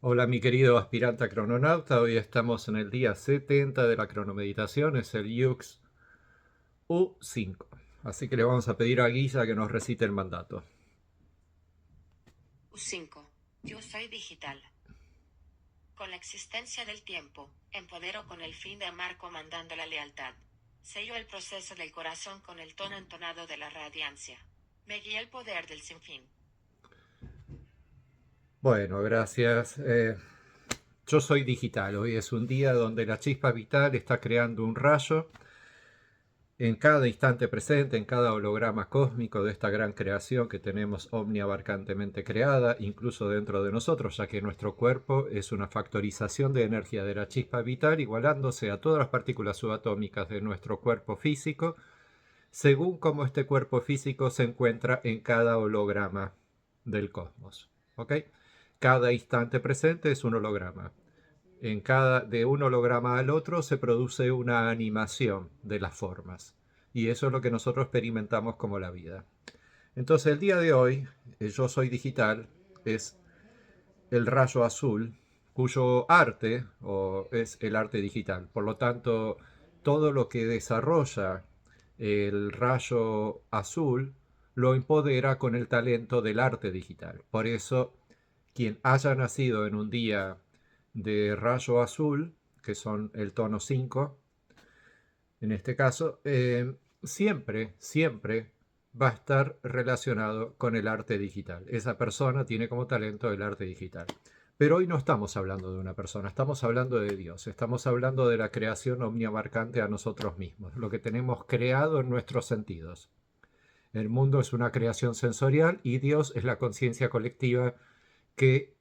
Hola mi querido aspirante a crononauta, hoy estamos en el día 70 de la cronomeditación, es el Yux U5. Así que le vamos a pedir a Guilla que nos recite el mandato. U5. Yo soy digital. Con la existencia del tiempo, empodero con el fin de amar comandando la lealtad. Sello el proceso del corazón con el tono entonado de la radiancia. Me guía el poder del sinfín. Bueno, gracias. Yo soy digital, hoy es un día donde la chispa vital está creando un rayo en cada instante presente, en cada holograma cósmico de esta gran creación que tenemos omniabarcantemente creada, incluso dentro de nosotros, ya que nuestro cuerpo es una factorización de energía de la chispa vital, igualándose a todas las partículas subatómicas de nuestro cuerpo físico, según cómo este cuerpo físico se encuentra en cada holograma del cosmos. ¿Ok? Cada instante presente es un holograma. De un holograma al otro se produce una animación de las formas. Y eso es lo que nosotros experimentamos como la vida. Entonces el día de hoy, Yo Soy Digital, es el rayo azul, cuyo arte es el arte digital. Por lo tanto, todo lo que desarrolla el rayo azul lo empodera con el talento del arte digital. Por eso, quien haya nacido en un día de rayo azul, que son el tono 5, en este caso, siempre va a estar relacionado con el arte digital. Esa persona tiene como talento el arte digital. Pero hoy no estamos hablando de una persona, estamos hablando de Dios, estamos hablando de la creación omniabarcante a nosotros mismos, lo que tenemos creado en nuestros sentidos. El mundo es una creación sensorial y Dios es la conciencia colectiva que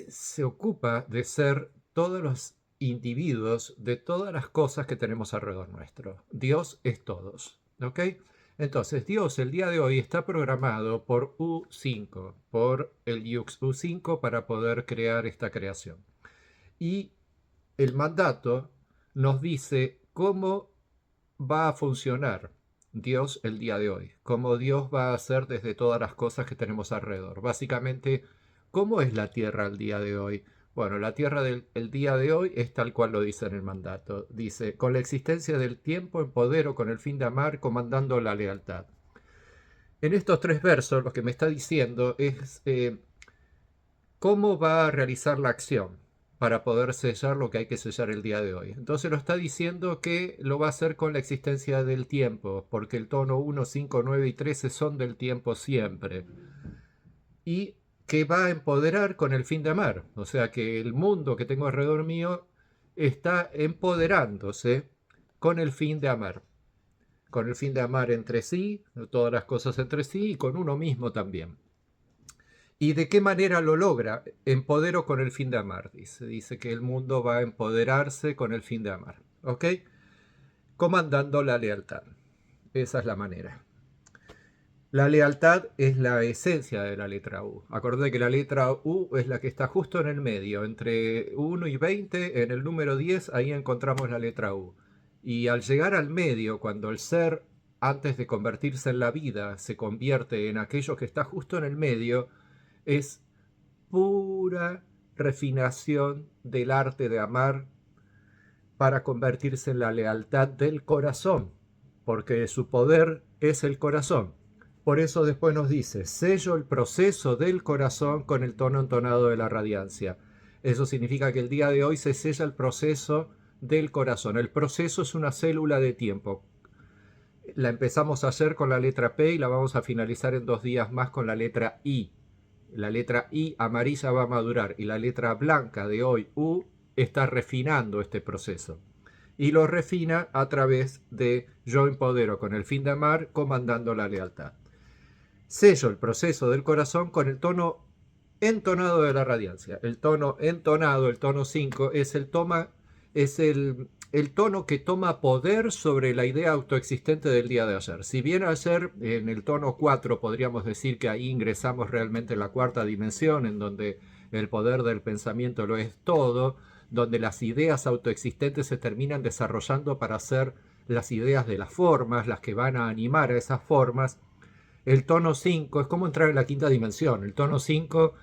se ocupa de ser todos los individuos de todas las cosas que tenemos alrededor nuestro. Dios es todos. ¿Ok? Entonces, Dios el día de hoy está programado por U5, por el Yux U5 para poder crear esta creación. Y el mandato nos dice cómo va a funcionar Dios el día de hoy, cómo Dios va a hacer desde todas las cosas que tenemos alrededor. Básicamente, ¿cómo es la Tierra el día de hoy? Bueno, la Tierra del el día de hoy es tal cual lo dice en el mandato. Dice, con la existencia del tiempo empodero con el fin de amar, comandando la lealtad. En estos tres versos lo que me está diciendo es cómo va a realizar la acción para poder sellar lo que hay que sellar el día de hoy. Entonces lo está diciendo que lo va a hacer con la existencia del tiempo, porque el tono 1, 5, 9 y 13 son del tiempo siempre. Y que va a empoderar con el fin de amar. O sea que el mundo que tengo alrededor mío está empoderándose con el fin de amar. Con el fin de amar entre sí, todas las cosas entre sí y con uno mismo también. ¿Y de qué manera lo logra? Empodero con el fin de amar, dice. Dice que el mundo va a empoderarse con el fin de amar. ¿Ok? Comandando la lealtad. Esa es la manera. La lealtad es la esencia de la letra U. Acordate que la letra U es la que está justo en el medio. Entre 1 y 20, en el número 10, ahí encontramos la letra U. Y al llegar al medio, cuando el ser, antes de convertirse en la vida, se convierte en aquello que está justo en el medio, es pura refinación del arte de amar para convertirse en la lealtad del corazón, porque su poder es el corazón. Por eso después nos dice, sello el proceso del corazón con el tono entonado de la radiancia. Eso significa que el día de hoy se sella el proceso del corazón. El proceso es una célula de tiempo. La empezamos ayer con la letra P y la vamos a finalizar en 2 días más con la letra I. La letra I amarilla va a madurar y la letra blanca de hoy, U, está refinando este proceso. Y lo refina a través de yo empodero con el fin de amar, comandando la lealtad. Sello el proceso del corazón con el tono entonado de la radiancia. El tono entonado, el tono 5, es el tono que toma poder sobre la idea autoexistente del día de ayer. Si bien ayer en el tono 4 podríamos decir que ahí ingresamos realmente en la cuarta dimensión, en donde el poder del pensamiento lo es todo, donde las ideas autoexistentes se terminan desarrollando para ser las ideas de las formas, las que van a animar a esas formas. El tono 5 es como entrar en la quinta dimensión. El tono 5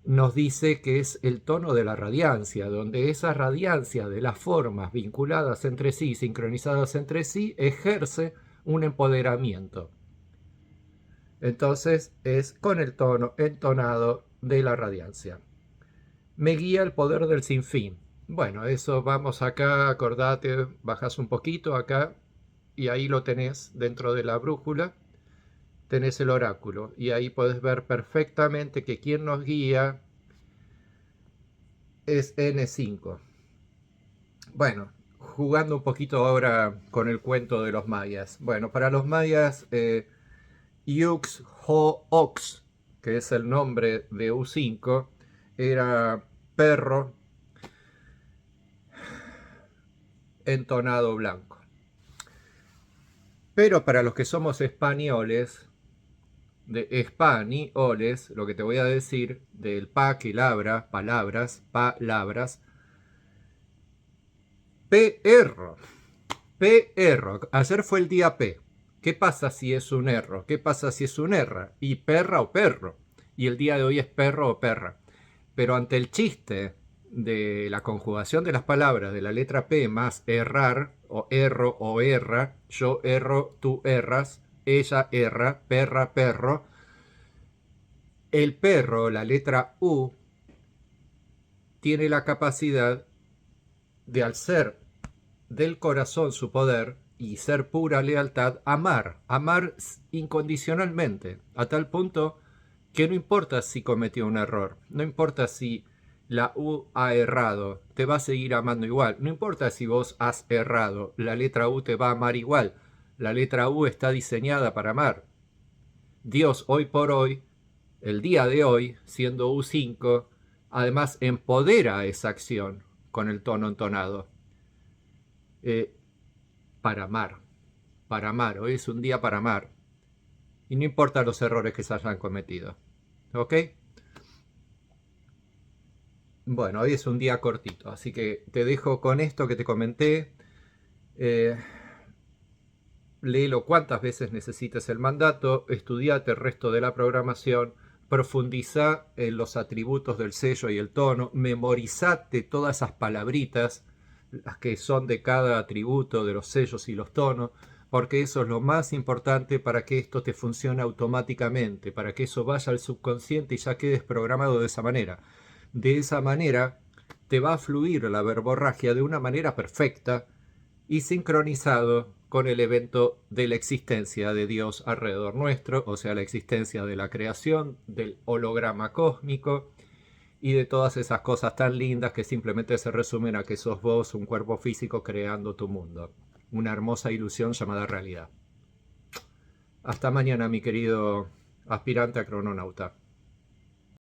nos dice que es el tono de la radiancia, donde esa radiancia de las formas vinculadas entre sí, sincronizadas entre sí, ejerce un empoderamiento. Entonces es con el tono entonado de la radiancia. Me guía el poder del sinfín. Bueno, eso vamos acá, acordate, bajas un poquito acá y ahí lo tenés dentro de la brújula. Tenés el oráculo y ahí podés ver perfectamente que quien nos guía es N5. Bueno, jugando un poquito ahora con el cuento de los mayas. Bueno, para los mayas, Yux-ho-ox, que es el nombre de U5, era perro entonado blanco. Pero para los que somos españoles, de españoles, lo que te voy a decir del palabras, PR. Ayer fue el día P. ¿Qué pasa si es un erro? ¿Qué pasa si es un erra? Y perra o perro. Y el día de hoy es perro o perra. Pero ante el chiste de la conjugación de las palabras de la letra P más errar, o erro o erra, yo erro, tú erras, ella erra, perra, perro, el perro, la letra U, tiene la capacidad de, al ser del corazón su poder y ser pura lealtad, amar incondicionalmente, a tal punto que no importa si cometió un error, no importa si la U ha errado, te va a seguir amando igual, no importa si vos has errado, la letra U te va a amar igual, la letra U está diseñada para amar. Dios hoy por hoy, el día de hoy, siendo U5, además empodera esa acción con el tono entonado. Para amar, hoy es un día para amar. Y no importa los errores que se hayan cometido. ¿Ok? Bueno, hoy es un día cortito, así que te dejo con esto que te comenté. Léelo cuantas veces necesites el mandato, estudiate el resto de la programación, profundiza en los atributos del sello y el tono, memorizate todas esas palabritas, las que son de cada atributo de los sellos y los tonos, porque eso es lo más importante para que esto te funcione automáticamente, para que eso vaya al subconsciente y ya quedes programado de esa manera. De esa manera te va a fluir la verborragia de una manera perfecta y sincronizado con el evento de la existencia de Dios alrededor nuestro, o sea, la existencia de la creación, del holograma cósmico y de todas esas cosas tan lindas que simplemente se resumen a que sos vos, un cuerpo físico creando tu mundo. Una hermosa ilusión llamada realidad. Hasta mañana, mi querido aspirante a crononauta.